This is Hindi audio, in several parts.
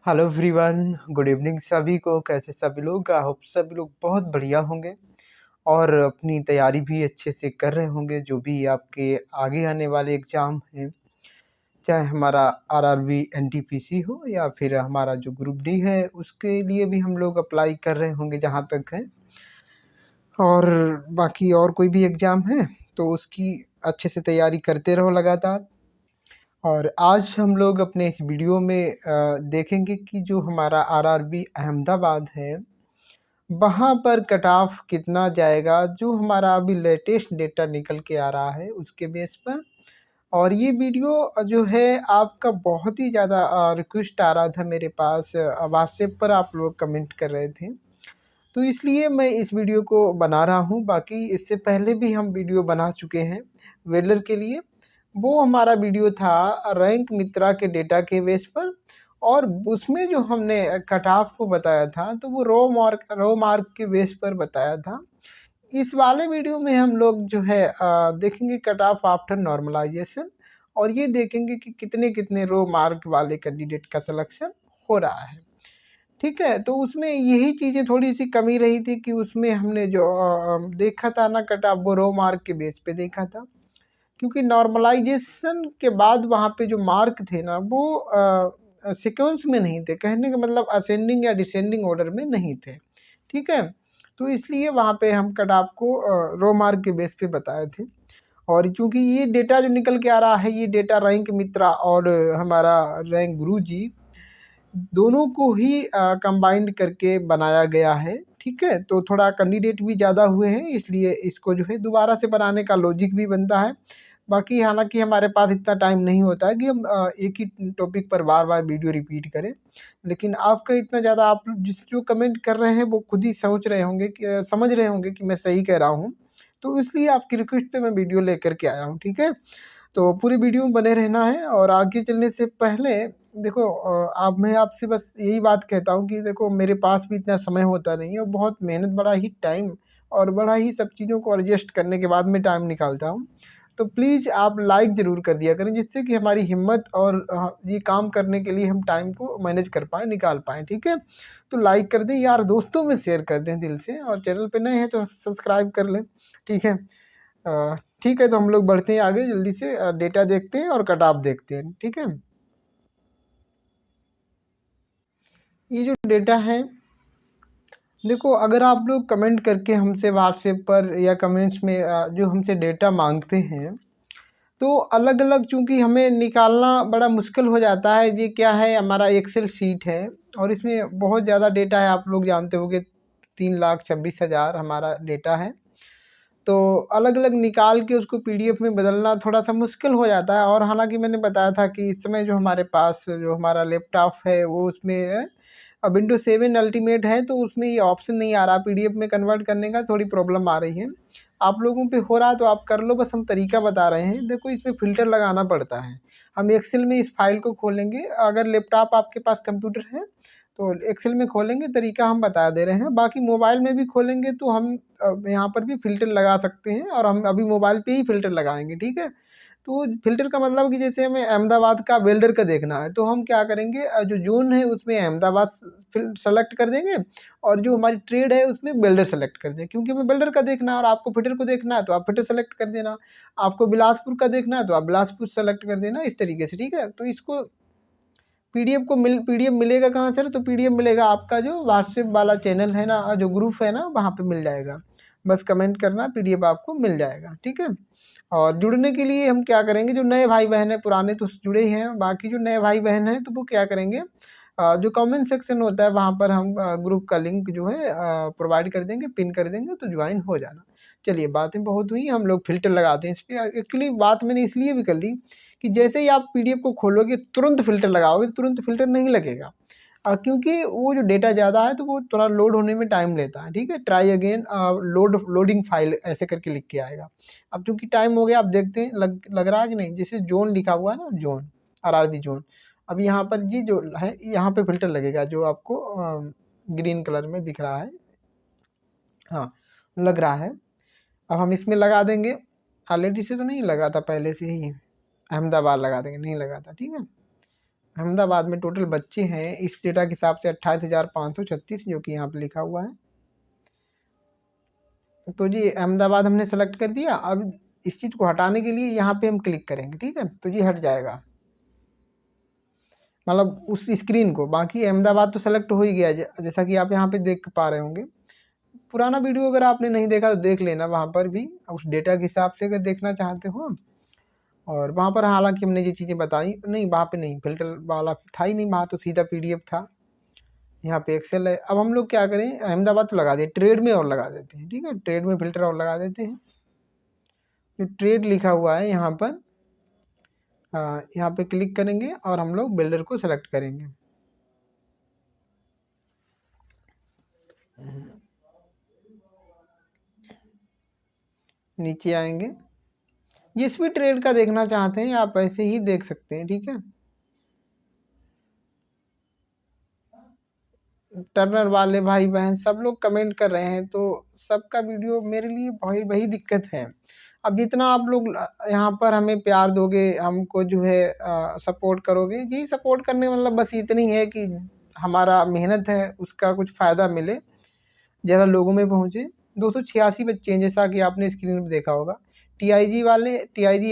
हेलो एवरीवन, गुड इवनिंग सभी को। कैसे सभी लोग? आई होप सभी लोग बहुत बढ़िया होंगे और अपनी तैयारी भी अच्छे से कर रहे होंगे। जो भी आपके आगे आने वाले एग्ज़ाम हैं, चाहे हमारा आरआरबी एनटीपीसी हो या फिर हमारा जो ग्रुप डी है, उसके लिए भी हम लोग अप्लाई कर रहे होंगे जहाँ तक है। और बाकी और कोई भी एग्ज़ाम है तो उसकी अच्छे से तैयारी करते रहो लगातार। और आज हम लोग अपने इस वीडियो में देखेंगे कि जो हमारा आरआरबी अहमदाबाद है, वहाँ पर कट ऑफ कितना जाएगा, जो हमारा अभी लेटेस्ट डेटा निकल के आ रहा है उसके बेस पर। और ये वीडियो जो है आपका बहुत ही ज़्यादा रिक्वेस्ट आ रहा था मेरे पास, व्हाट्सएप पर आप लोग कमेंट कर रहे थे, तो इसलिए मैं इस वीडियो को बना रहा हूँ। बाकी इससे पहले भी हम वीडियो बना चुके हैं वेलर के लिए। वो हमारा वीडियो था रैंक मित्रा के डेटा के बेस पर, और उसमें जो हमने कट ऑफ को बताया था तो वो रो मार्क के बेस पर बताया था। इस वाले वीडियो में हम लोग जो है देखेंगे कट ऑफ आफ्टर नॉर्मलाइजेशन, और ये देखेंगे कि कितने कितने रो मार्क वाले कैंडिडेट का सिलेक्शन हो रहा है। ठीक है, तो उसमें यही चीज़ें थोड़ी-सी कमी रही थी कि उसमें हमने जो देखा था ना कट ऑफ, वो रो मार्क के बेस पे देखा था। क्योंकि नॉर्मलाइजेशन के बाद वहाँ पे जो मार्क थे ना वो सीक्वेंस में नहीं थे, कहने का मतलब असेंडिंग या डिसेंडिंग ऑर्डर में नहीं थे। ठीक है, तो इसलिए वहाँ पे हम कट ऑफ को रो मार्क के बेस पे बताए थे। और चूँकि ये डेटा जो निकल के आ रहा है, ये डेटा रैंक मित्रा और हमारा रैंक गुरुजी दोनों को ही कंबाइंड करके बनाया गया है। ठीक है, तो थोड़ा कैंडिडेट भी ज़्यादा हुए हैं, इसलिए इसको जो है दोबारा से बनाने का लॉजिक भी बनता है। बाकी हालाँकि हमारे पास इतना टाइम नहीं होता है कि हम एक ही टॉपिक पर बार-बार वीडियो रिपीट करें। लेकिन आपका इतना ज़्यादा, आप जो कमेंट कर रहे हैं वो खुद ही सोच रहे होंगे कि समझ रहे होंगे कि मैं सही कह रहा हूँ। तो इसलिए आपकी रिक्वेस्ट पे मैं वीडियो लेकर के आया हूँ, ठीक है? तो पूरी वीडियो में बने रहना है। और आगे चलने से पहले देखो, अब मैं आपसे बस यही बात कहता हूँ कि देखो, मेरे पास भी इतना समय होता नहीं है और बहुत मेहनत, बड़ा ही टाइम और बड़ा ही सब चीज़ों को एडजस्ट करने के बाद में टाइम निकालता हूँ। तो प्लीज़ आप लाइक ज़रूर कर दिया करें, जिससे कि हमारी हिम्मत और ये काम करने के लिए हम टाइम को मैनेज कर पाएँ, निकाल पाएँ, ठीक है? तो लाइक कर दें, यार दोस्तों में शेयर कर दें दिल से, और चैनल पे नए हैं तो सब्सक्राइब कर लें, ठीक है? ठीक है, तो हम लोग बढ़ते हैं आगे जल्दी से, डेटा देखते हैं और कट ऑफ देखते हैं, ठीक है? ये जो डेटा है, देखो, अगर आप लोग कमेंट करके हमसे व्हाट्सएप पर या कमेंट्स में जो हमसे डेटा मांगते हैं, तो अलग-अलग चूँकि हमें निकालना बड़ा मुश्किल हो जाता है। ये क्या है, हमारा एक्सेल शीट है और इसमें बहुत ज़्यादा डेटा है। आप लोग जानते होंगे 3,26,000 हमारा डेटा है। तो अलग-अलग निकाल के उसको पीडीएफ में बदलना थोड़ा-सा मुश्किल हो जाता है। और हालाँकि मैंने बताया था कि इस समय जो हमारे पास जो हमारा लैपटॉप है वो उसमें विंडोज़ 7 अल्टीमेट है, तो उसमें ये ऑप्शन नहीं आ रहा पीडीएफ में कन्वर्ट करने का, थोड़ी प्रॉब्लम आ रही है। आप लोगों पे हो रहा है तो आप कर लो, बस हम तरीका बता रहे हैं। देखो, इसमें फ़िल्टर लगाना पड़ता है। हम एक्सेल में इस फ़ाइल को खोलेंगे, अगर लैपटॉप आपके पास कंप्यूटर है तो एक्सेल में खोलेंगे, तरीका हम बता दे रहे हैं। बाकी मोबाइल में भी खोलेंगे तो हम यहाँ पर भी फ़िल्टर लगा सकते हैं, और हम अभी मोबाइल पे ही फ़िल्टर लगाएँगे, ठीक है? तो फ़िल्टर का मतलब कि जैसे हमें अहमदाबाद का वेल्डर का देखना है, तो हम क्या करेंगे, जो ज़ोन है उसमें अहमदाबाद सेलेक्ट कर देंगे, और जो हमारी ट्रेड है उसमें वेल्डर सेलेक्ट कर दें। क्योंकि हमें वेल्डर का देखना है और आपको फिटर को देखना है तो आप फिटर सेलेक्ट कर देना। आपको बिलासपुर का देखना है तो आप बिलासपुर सेलेक्ट कर देना, इस तरीके से, ठीक है? तो इसको पीडीएफ मिलेगा कहाँ सर? तो पीडीएफ मिलेगा आपका जो व्हाट्सएप वाला चैनल है ना, जो ग्रुप है ना, वहाँ पे मिल जाएगा। बस कमेंट करना, पीडीएफ आपको मिल जाएगा, ठीक है? और जुड़ने के लिए हम क्या करेंगे, जो नए भाई-बहन हैं, पुराने तो जुड़े ही हैं, बाकी जो नए भाई-बहन हैं तो वो क्या करेंगे, जो कमेंट सेक्शन होता है वहाँ पर हम ग्रुप का लिंक जो है प्रोवाइड कर देंगे, पिन कर देंगे, तो ज्वाइन हो जाना। चलिए, बातें बहुत हुई, हम लोग फ़िल्टर लगाते हैं इस पे। एक्चुअली बात मैंने इसलिए भी कर ली कि जैसे ही आप पीडीएफ को खोलोगे तुरंत फ़िल्टर लगाओगे, तुरंत फ़िल्टर नहीं लगेगा। क्योंकि वो जो डेटा ज़्यादा है तो वो थोड़ा लोड होने में टाइम लेता है, ठीक है? ट्राई अगेन, लोडिंग फाइल ऐसे करके लिख के आएगा। अब चूँकि टाइम हो गया, अब देखते हैं लग रहा है कि नहीं। जैसे ज़ोन लिखा हुआ है ना, ज़ोन, आरआरबी ज़ोन। अब यहाँ पर ये जो है, यहाँ पे फ़िल्टर लगेगा जो आपको ग्रीन कलर में दिख रहा है। हाँ, लग रहा है। अब हम इसमें लगा देंगे। ऑलरेडी से तो नहीं लगा था, पहले से ही अहमदाबाद लगा देंगे, नहीं लगा था, ठीक है? अहमदाबाद में टोटल बच्चे हैं इस डेटा के हिसाब से 28,536, जो कि यहाँ पे लिखा हुआ है। तो जी अहमदाबाद हमने सेलेक्ट कर दिया। अब इस चीज़ को हटाने के लिए यहाँ पे हम क्लिक करेंगे, ठीक है, तो ये हट जाएगा, मतलब उस स्क्रीन को। बाकी अहमदाबाद तो सेलेक्ट हो ही गया, जैसा कि आप यहाँ पे देख पा रहे होंगे। पुराना वीडियो अगर आपने नहीं देखा तो देख लेना, वहाँ पर भी उस डेटा के हिसाब से अगर देखना चाहते हो। और वहाँ पर हालांकि हमने ये चीज़ें बताई नहीं, वहाँ पे नहीं, फिल्टर वाला था ही नहीं, वहाँ तो सीधा पीडीएफ था। यहाँ पे एक्सेल है। अब हम लोग क्या करें, अहमदाबाद तो लगा दिए, ट्रेड में और लगा देते हैं, ठीक है, ट्रेड में फिल्टर और लगा देते हैं। जो ट्रेड लिखा हुआ है यहाँ पर, यहाँ पे क्लिक करेंगे और हम लोग बिल्डर को सेलेक्ट करेंगे। नीचे आएंगे, जिस भी ट्रेड का देखना चाहते हैं आप ऐसे ही देख सकते हैं, ठीक है। टर्नर वाले भाई बहन सब लोग कमेंट कर रहे हैं, तो सबका वीडियो मेरे लिए वही दिक्कत है। अब जितना आप लोग यहाँ पर हमें प्यार दोगे, हमको जो है सपोर्ट करोगे, यही सपोर्ट करने मतलब बस इतनी है कि हमारा मेहनत है उसका कुछ फ़ायदा मिले, ज़्यादा लोगों में पहुँचे। 286 बच्चे हैं, जैसा कि आपने स्क्रीन पर देखा होगा। TIG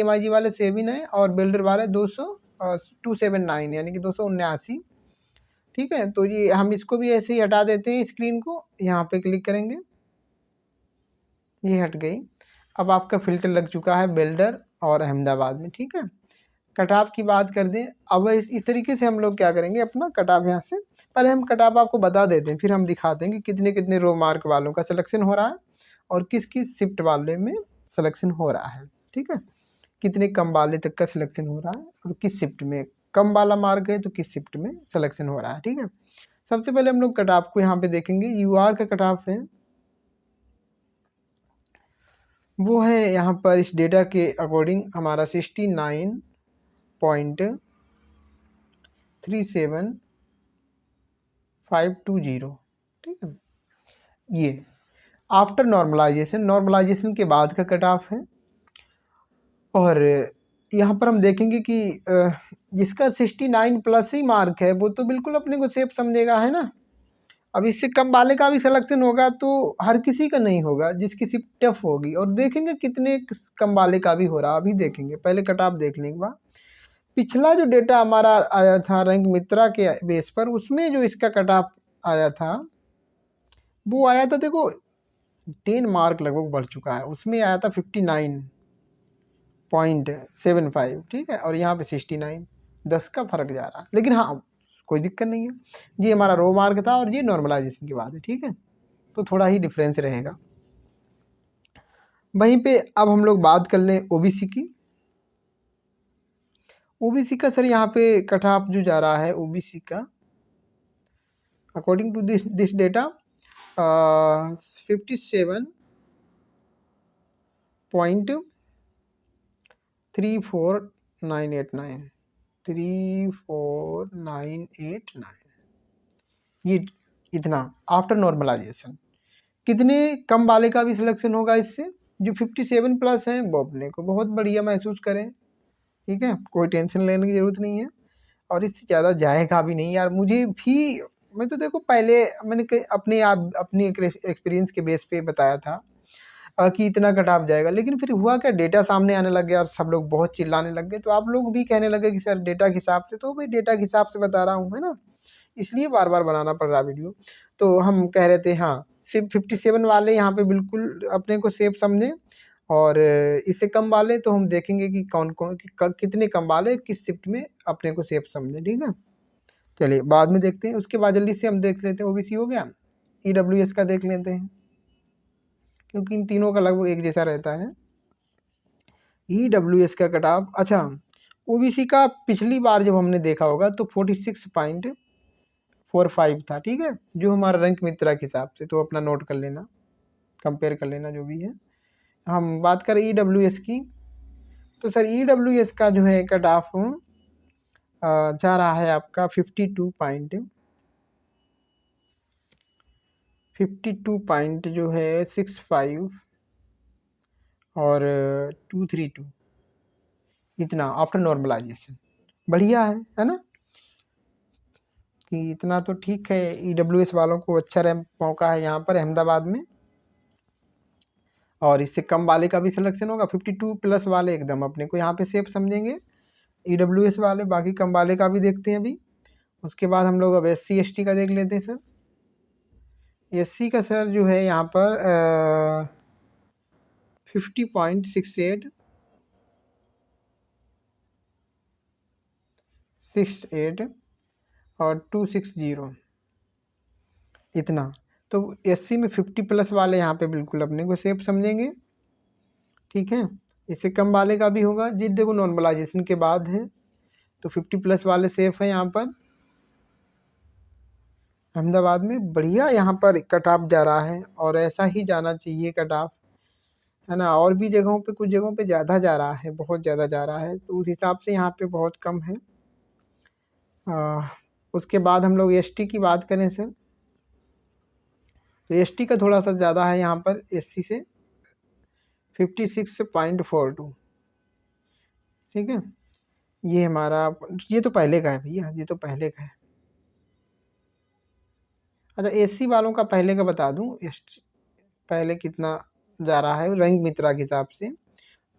MIG वाले 7 है और बिल्डर वाले 279 यानी कि 279, ठीक है। तो ये हम इसको भी ऐसे ही हटा देते हैं, स्क्रीन को यहाँ पे क्लिक करेंगे, ये हट गई। अब आपका फ़िल्टर लग चुका है बिल्डर और अहमदाबाद में, ठीक है। कट ऑफ की बात कर दें, अब इस तरीके से हम लोग क्या करेंगे, अपना कट ऑफ यहाँ से, पहले हम कट ऑफ आपको बता देते हैं, फिर हम दिखाते हैं कि कितने कितने रो मार्क वालों का सिलेक्शन हो रहा है और किस किस शिफ्ट वाले में सिलेक्शन हो रहा है, ठीक है। कितने कम वाले तक का सिलेक्शन हो रहा है और किस शिफ्ट में कम वाला मार्क है तो किस शिफ्ट में सिलेक्शन हो रहा है, ठीक है। सबसे पहले हम लोग कट ऑफ को यहाँ पे देखेंगे। UR का कट ऑफ है, वो है यहाँ पर इस डेटा के अकॉर्डिंग हमारा 69.37520, ठीक है। ये आफ्टर नॉर्मलाइजेशन के बाद का कट ऑफ है। और यहाँ पर हम देखेंगे कि जिसका 69 प्लस ही मार्क है वो तो बिल्कुल अपने को सेफ समझेगा, है ना। अब इससे कम वाले का भी सिलेक्शन होगा तो हर किसी का नहीं होगा, जिसकी शिफ्ट टफ होगी। और देखेंगे कितने कम वाले का भी हो रहा, अभी देखेंगे, पहले कट ऑफ देख लेंगे। बाद पिछला जो डेटा हमारा आया था रैंक मित्रा के बेस पर, उसमें जो इसका कट ऑफ आया था वो आया था, देखो 10 मार्क लगभग बढ़ चुका है, उसमें आया था 59.75, ठीक है। और यहाँ पे 69, 10 का फर्क जा रहा है, लेकिन हाँ कोई दिक्कत नहीं है। ये हमारा रो मार्क था और ये नॉर्मलाइजेशन की बात है, ठीक है, तो थोड़ा ही डिफरेंस रहेगा। वहीं पे अब हम लोग बात कर लें ओबीसी की। ओबीसी का सर यहाँ पे कट ऑफ जो जा रहा है ओबीसी का, अकॉर्डिंग टू दिस डेटा 57.34989, ये इतना आफ्टर नॉर्मलाइजेशन। कितने कम वाले का भी सिलेक्शन होगा इससे, जो 57 प्लस हैं वो अपने को बहुत बढ़िया महसूस करें, ठीक है, कोई टेंशन लेने की ज़रूरत नहीं है। और इससे ज़्यादा जाएगा भी नहीं यार, मुझे भी, मैं तो देखो पहले मैंने अपने आप अपनी एक्सपीरियंस के बेस पे बताया था कि इतना कट ऑफ जाएगा, लेकिन फिर हुआ क्या, डेटा सामने आने लग गया और सब लोग बहुत चिल्लाने लग गए, तो आप लोग भी कहने लगे कि सर डेटा के हिसाब से, तो भाई डेटा के हिसाब से बता रहा हूँ, है ना, इसलिए बार बार बनाना पड़ रहा वीडियो। तो हम कह रहे थे हाँ, सिर्फ 57 वाले यहाँ पे बिल्कुल अपने को सेफ समझें, और इससे कम वाले तो हम देखेंगे कि कौन कौन कितने कम वाले किस शिफ्ट में अपने को सेफ समझें, ठीक है। चलिए बाद में देखते हैं, उसके बाद जल्दी से हम देख लेते हैं, ओबीसी हो गया, ईडब्ल्यूएस का देख लेते हैं, क्योंकि इन तीनों का लगभग एक जैसा रहता है। ईडब्ल्यूएस का कट ऑफ, अच्छा ओबीसी का पिछली बार जब हमने देखा होगा तो 46.45 था, ठीक है, जो हमारा रैंक मित्रा के हिसाब से, तो अपना नोट कर लेना, कंपेयर कर लेना जो भी है। हम बात करें ईडब्ल्यूएस की, तो सर ईडब्ल्यूएस का जो है कट ऑफ जा रहा है आपका 52 पॉइंट जो है 65 और 232, इतना आफ्टर नॉर्मलाइजेशन, बढ़िया है ना। कि इतना तो ठीक है, EWS वालों को अच्छा रैंक मौका है यहाँ पर अहमदाबाद में। और इससे कम वाले का भी सिलेक्शन होगा, 52+ वाले एकदम अपने को यहाँ पे सेफ समझेंगे, EWS वाले। बाकी कम वाले का भी देखते हैं अभी। उसके बाद हम लोग अब SC ST का देख लेते हैं सर। SC का सर जो है यहाँ पर 50.68 और 260 इतना। तो SC में 50+ वाले यहाँ पे बिल्कुल अपने को सेफ समझेंगे, ठीक है। इससे कम वाले का भी होगा जी, देखो नॉर्मलाइजेशन के बाद है, तो 50+ वाले सेफ है यहाँ पर अहमदाबाद में। बढ़िया यहाँ पर कट ऑफ जा रहा है और ऐसा ही जाना चाहिए कट ऑफ, है ना। और भी जगहों पे, कुछ जगहों पे ज़्यादा जा रहा है, बहुत ज़्यादा जा रहा है, तो उस हिसाब से यहाँ पे बहुत कम है। उसके बाद हम लोग ST की बात करें सर, तो ST का थोड़ा सा ज़्यादा है यहाँ पर SC से, 56.42, ठीक है। ये हमारा, ये तो पहले का है भैया, ये तो पहले का है। अच्छा SC वालों का पहले का बता दूं, पहले कितना जा रहा है रैंक मित्रा के हिसाब से,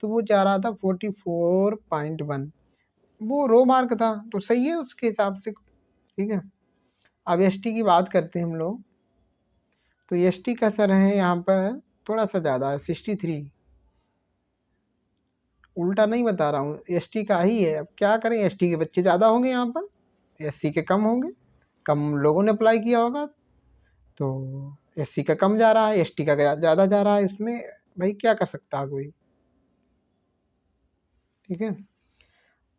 तो वो जा रहा था 44.1, वो रो मार्क था, तो सही है उसके हिसाब से, ठीक है। अब ST की बात करते हैं हम लोग, तो ST का सर है यहाँ पर थोड़ा सा ज़्यादा है, 63। उल्टा नहीं बता रहा हूँ, ST का ही है। अब क्या करें, ST के बच्चे ज़्यादा होंगे यहाँ पर, SC के कम होंगे, कम लोगों ने अप्लाई किया होगा, तो SC का कम जा रहा है, ST का ज़्यादा जा रहा है। इसमें भाई क्या कर सकता है कोई, ठीक है।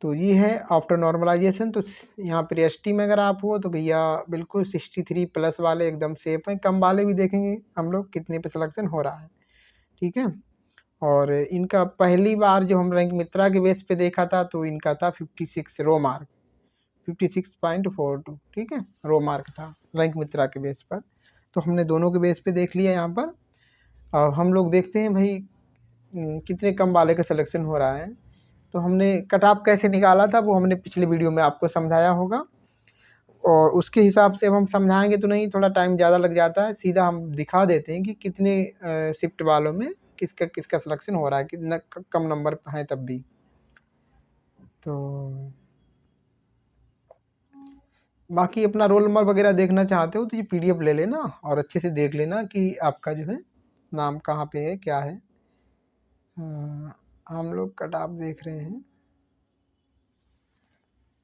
तो ये है आफ्टर नॉर्मलाइजेशन। तो यहाँ पर ST में अगर आप हो तो भैया बिल्कुल 63+ वाले एकदम सेफ हैं। कम वाले भी देखेंगे हम लोग कितने पे सिलेक्शन हो रहा है, ठीक है। और इनका पहली बार जो हम रैंक मित्रा के बेस पे देखा था, तो इनका था 56 रो मार्क, 56.42, ठीक है, रो मार्क था रैंक मित्रा के बेस पर। तो हमने दोनों के बेस पे देख लिया यहाँ पर। अब हम लोग देखते हैं भाई कितने कम वाले का सिलेक्शन हो रहा है। तो हमने कट ऑफ कैसे निकाला था वो हमने पिछले वीडियो में आपको समझाया होगा, और उसके हिसाब से अब हम समझाएंगे तो नहीं, थोड़ा टाइम ज़्यादा लग जाता है, सीधा हम दिखा देते हैं कि कितने शिफ्ट वालों में किसका किसका सिलेक्शन हो रहा है, कितना कम नंबर है तब भी। तो बाकी अपना रोल नंबर वगैरह देखना चाहते हो तो ये PDF ले लेना और अच्छे से देख लेना कि आपका जो है नाम कहाँ पे है, क्या है। हम लोग कट ऑफ देख रहे हैं,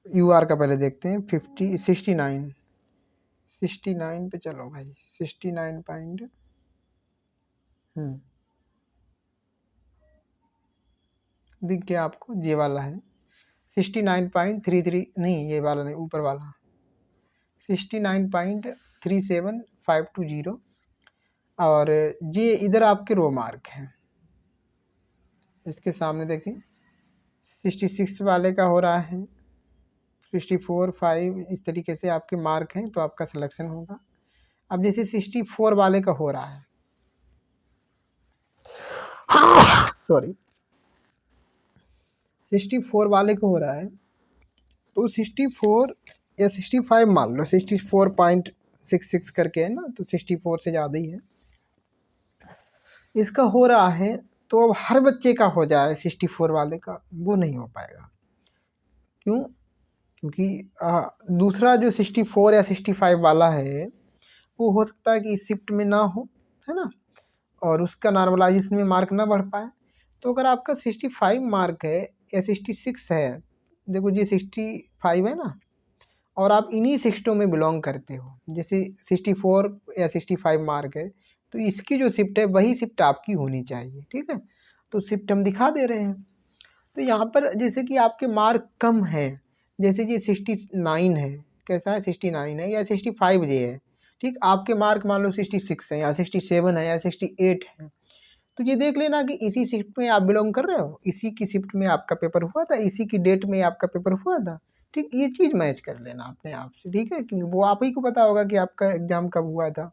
UR का पहले देखते हैं, 69 पे चलो भाई, 69 पॉइंट दिख गया आपको, ये वाला है 69.33, नहीं ये वाला नहीं, ऊपर वाला 69.37520, और ये इधर आपके रो मार्क हैं। इसके सामने देखिए 66 वाले का हो रहा है, 64, 5, इस तरीके से आपके मार्क हैं, तो आपका सिलेक्शन होगा। अब जैसे 64 वाले का हो रहा है सॉरी, 64 वाले का हो रहा है, तो 64 या 65 मान लो, 64.66 करके है ना, तो 64 से ज़्यादा ही है इसका हो रहा है। तो अब हर बच्चे का हो जाए 64 वाले का, वो नहीं हो पाएगा। क्यों? क्योंकि दूसरा जो 64 या 65 वाला है, वो हो सकता है कि इस शिफ्ट में ना हो, है ना, और उसका नॉर्मलाइजेशन में मार्क ना बढ़ पाए। तो अगर आपका 65 मार्क है या 66 है, देखो ये 65 है ना, और आप इन्हीं शिफ्टों में बिलोंग करते हो, जैसे 64 या 65 मार्क है, तो इसकी जो शिफ्ट है वही शिफ्ट आपकी होनी चाहिए, ठीक है। तो शिफ्ट हम दिखा दे रहे हैं। तो यहाँ पर जैसे कि आपके मार्क कम है, जैसे कि 69 है, कैसा है 69 है या 65 ये है, ठीक। आपके मार्क मान लो 66 है या 67 है या 68 है, तो ये देख लेना कि इसी शिफ्ट में आप बिलोंग कर रहे हो, इसी की शिफ्ट में आपका पेपर हुआ था, इसी की डेट में आपका पेपर हुआ था, ठीक। ये चीज़ मैच कर लेना अपने आप से, ठीक है, क्योंकि वो आप ही को पता होगा कि आपका एग्ज़ाम कब हुआ था।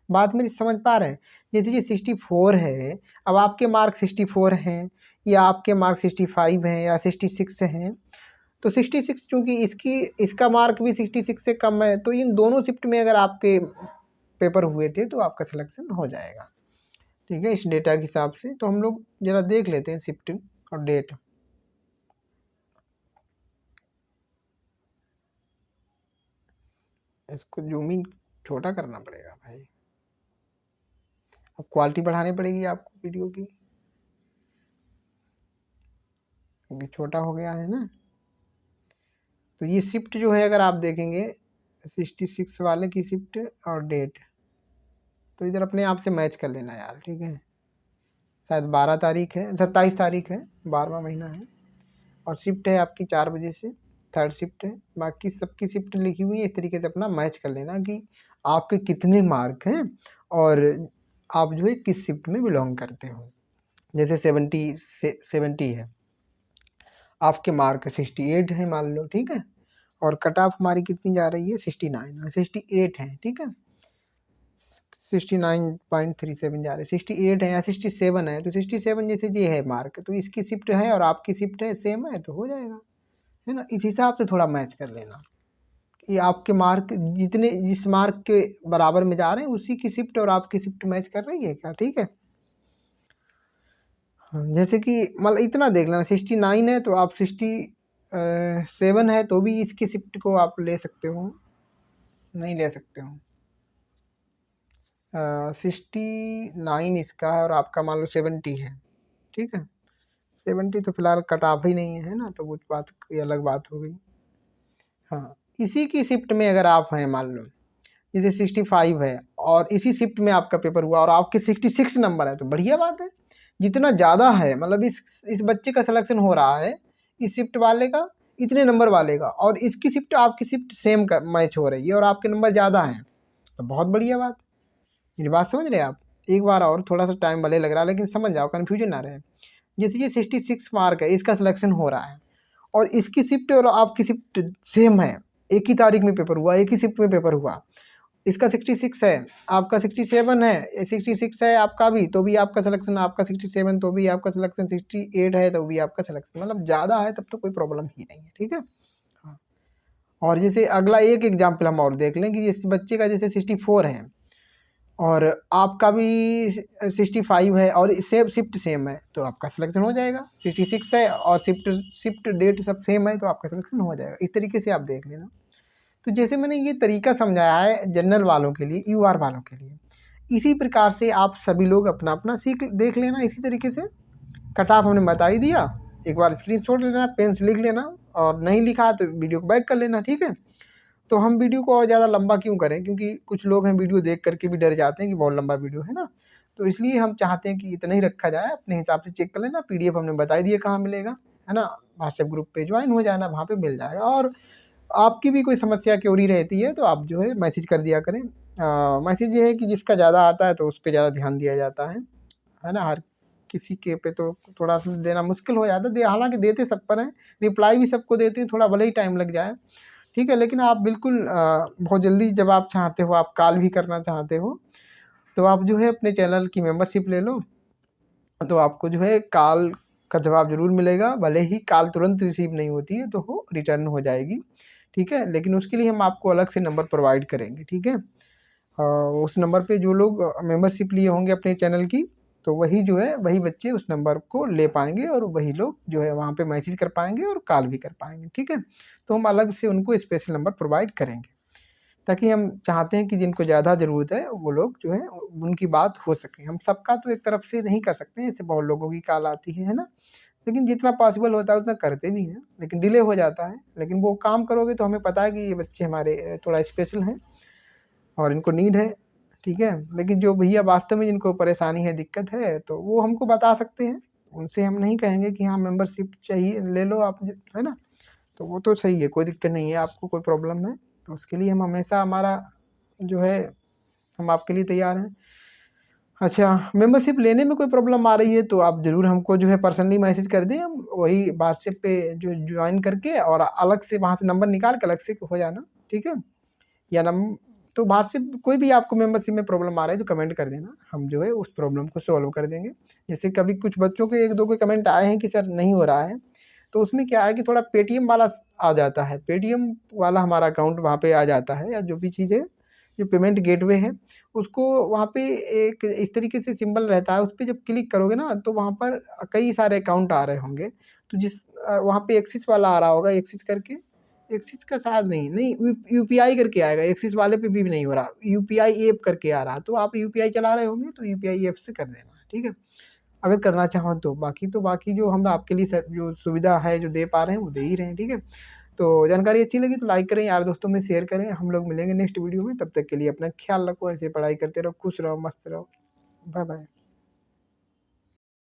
बात मेरी समझ पा रहे हैं? जैसे ये 64 है, अब आपके मार्क 64 हैं या आपके मार्क 65 हैं या 66 हैं, तो 66 चूँकि इसका मार्क भी 66 से कम है, तो इन दोनों शिफ्ट में अगर आपके पेपर हुए थे तो आपका सिलेक्शन हो जाएगा। ठीक है, इस डेटा के हिसाब से। तो हम लोग ज़रा देख लेते हैं शिफ्ट और डेट। इसको जूम इन छोटा करना पड़ेगा भाई, अब क्वालिटी बढ़ानी पड़ेगी आपको वीडियो की, क्योंकि छोटा हो गया है ना। तो ये शिफ्ट जो है अगर आप देखेंगे 66 वाले की शिफ्ट और डेट, तो इधर अपने आप से मैच कर लेना यार, ठीक है। शायद 12 तारीख है, 27 तारीख है, 12वां महीना है, और शिफ्ट है आपकी 4 बजे से, थर्ड शिफ्ट है। बाकी सबकी शिफ्ट लिखी हुई है, इस तरीके से अपना मैच कर लेना कि आपके कितने मार्क हैं और आप जो है किस शिफ्ट में बिलोंग करते हो। जैसे 70 है, आपके मार्क 68 है मान लो, ठीक है, और कट ऑफ हमारी कितनी जा रही है 69 और 68 है, ठीक है, 69.37 जा रहे हैं, 68 है या 67 है, तो 67 जैसे ये है मार्क, तो इसकी शिफ्ट है और आपकी शिफ्ट है सेम है, तो हो जाएगा, है ना। इस हिसाब से थोड़ा मैच कर लेना कि आपके मार्क जिस मार्क के बराबर में जा रहे हैं उसी की शिफ्ट और आपकी शिफ्ट मैच कर रही है क्या, ठीक है। जैसे कि मतलब इतना देख लेना 69 है तो आप 67 है तो भी इसकी शिफ्ट को आप ले सकते हो, नहीं ले सकते हो। 69 इसका है और आपका मान लो 70 है, ठीक है। 70 तो फिलहाल कट ऑफ ही नहीं है ना, तो वो बात कोई अलग बात हो गई। हाँ, इसी की शिफ्ट में अगर आप हैं मान लो जैसे 65 है और इसी शिफ्ट में आपका पेपर हुआ और आपके 66 नंबर है, तो बढ़िया बात है। जितना ज़्यादा है मतलब इस बच्चे का सिलेक्शन हो रहा है, इस शिफ्ट वाले का, इतने नंबर वाले का, और इसकी शिफ्ट आपकी शिफ्ट सेम का मैच हो रही है और आपके नंबर ज़्यादा हैं, तो बहुत बढ़िया बात। मेरी बात समझ रहे हैं आप। एक बार और थोड़ा सा टाइम भले लग रहा है लेकिन समझ जाओ, कन्फ्यूजन ना रहे। जैसे ये 66 मार्क है, इसका सिलेक्शन हो रहा है और इसकी शिफ्ट और आपकी शिफ्ट सेम है, एक ही तारीख में पेपर हुआ, एक ही शिफ्ट में पेपर हुआ। इसका 66 है, आपका 67 है, 66 है आपका भी, तो भी आपका सिलेक्शन, आपका 67 तो भी आपका सिलेक्शन, 68 है तो भी आपका सिलेक्शन, मतलब ज़्यादा है तब तो कोई प्रॉब्लम ही नहीं है, ठीक है। हाँ, और जैसे अगला एक एग्जाम्पल हम और देख लें कि इस बच्चे का जैसे 64 है और आपका भी 65 है और सेम शिफ्ट सेम है, तो आपका सिलेक्शन हो जाएगा। 66 है और शिफ्ट डेट सब सेम है, तो आपका सिलेक्शन हो जाएगा। इस तरीके से आप देख लेना। तो जैसे मैंने ये तरीका समझाया है जनरल वालों के लिए, यूआर वालों के लिए, इसी प्रकार से आप सभी लोग अपना अपना सीख देख लेना। इसी तरीके से कट ऑफ हमने बता ही दिया, एक बार स्क्रीनशॉट लेना, पेन से लिख लेना, और नहीं लिखा तो वीडियो को बैक कर लेना, ठीक है। तो हम वीडियो को और ज़्यादा लंबा क्यों करें, क्योंकि कुछ लोग हैं वीडियो देख करके भी डर जाते हैं कि बहुत लंबा वीडियो है ना, तो इसलिए हम चाहते हैं कि इतना ही रखा जाए। अपने हिसाब से चेक कर लेना, पीडीएफ हमने बता ही दिया कहाँ मिलेगा, है ना। व्हाट्सएप ग्रुप पे ज्वाइन हो जाना, वहाँ पे मिल जाएगा। और आपकी भी कोई समस्या क्योरी रहती है तो आप जो है मैसेज कर दिया करें। मैसेज ये है कि जिसका ज़्यादा आता है तो उस पर ज़्यादा ध्यान दिया जाता है ना। हर किसी के पे तो थोड़ा सा देना मुश्किल हो जाता है, हालांकि देते सब पर हैं, रिप्लाई भी सबको देते हैं, थोड़ा भले ही टाइम लग जाए, ठीक है। लेकिन आप बिल्कुल बहुत जल्दी जब आप चाहते हो, आप कॉल भी करना चाहते हो, तो आप जो है अपने चैनल की मेंबरशिप ले लो, तो आपको जो है कॉल का जवाब ज़रूर मिलेगा। भले ही कॉल तुरंत रिसीव नहीं होती है तो वो रिटर्न हो जाएगी, ठीक है, लेकिन उसके लिए हम आपको अलग से नंबर प्रोवाइड करेंगे, ठीक है। उस नंबर पे जो लोग मेंबरशिप लिए होंगे अपने चैनल की, तो वही जो है वही बच्चे उस नंबर को ले पाएंगे और वही लोग जो है वहाँ पे मैसेज कर पाएंगे और कॉल भी कर पाएंगे, ठीक है। तो हम अलग से उनको स्पेशल नंबर प्रोवाइड करेंगे, ताकि हम चाहते हैं कि जिनको ज़्यादा ज़रूरत है वो लोग जो है उनकी बात हो सके। हम सबका तो एक तरफ से नहीं कर सकते, ऐसे बहुत लोगों की कॉल आती है ना, लेकिन जितना पॉसिबल होता है उतना करते भी हैं, लेकिन डिले हो जाता है। लेकिन वो काम करोगे तो हमें पता है कि ये बच्चे हमारे थोड़ा स्पेशल हैं और इनको नीड है, ठीक है। लेकिन जो भैया वास्तव में जिनको परेशानी है, दिक्कत है, तो वो हमको बता सकते हैं। उनसे हम नहीं कहेंगे कि हाँ मेंबरशिप चाहिए ले लो आप, है ना। तो वो तो सही है, कोई दिक्कत नहीं है, आपको कोई प्रॉब्लम है तो उसके लिए हम हमेशा हमारा जो है हम आपके लिए तैयार हैं। अच्छा, मेंबरशिप लेने में कोई प्रॉब्लम आ रही है तो आप ज़रूर हमको जो है पर्सनली मैसेज कर दें, हम वही व्हाट्सएप पे जो ज्वाइन करके और अलग से वहाँ से नंबर निकाल के अलग से हो जाना, ठीक है। या नम तो व्हाट्सएप कोई भी आपको मेंबरशिप में प्रॉब्लम आ रहा है तो कमेंट कर देना, हम जो है उस प्रॉब्लम को सॉल्व कर देंगे। जैसे कभी कुछ बच्चों के 1-2 के कमेंट आए हैं कि सर नहीं हो रहा है, तो उसमें क्या है कि थोड़ा पेटीएम वाला आ जाता है, पेटीएम वाला हमारा अकाउंट वहाँ पे आ जाता है, या जो भी चीज़ है, जो पेमेंट गेटवे है, उसको वहाँ पे एक इस तरीके से सिंबल रहता है, उस पे जब क्लिक करोगे ना तो वहाँ पर कई सारे अकाउंट आ रहे होंगे। तो वहाँ पे एक्सिस वाला आ रहा होगा, एक्सिस करके, एक्सिस का शायद नहीं यूपीआई करके आएगा, एक्सिस वाले पे भी नहीं हो रहा, यूपीआई ऐप करके आ रहा। तो आप यूपीआई चला रहे होंगे तो यूपीआई ऐप से कर देना, ठीक है, अगर करना चाहो तो। बाकी जो हम आपके लिए जो सुविधा है जो दे पा रहे हैं वो दे ही रहे हैं, ठीक है। तो जानकारी अच्छी लगी तो लाइक करें, यार दोस्तों में शेयर करें। हम लोग मिलेंगे नेक्स्ट वीडियो में, तब तक के लिए अपना ख्याल रखो, ऐसे पढ़ाई करते रहो, खुश रहो, मस्त रहो। Bye bye.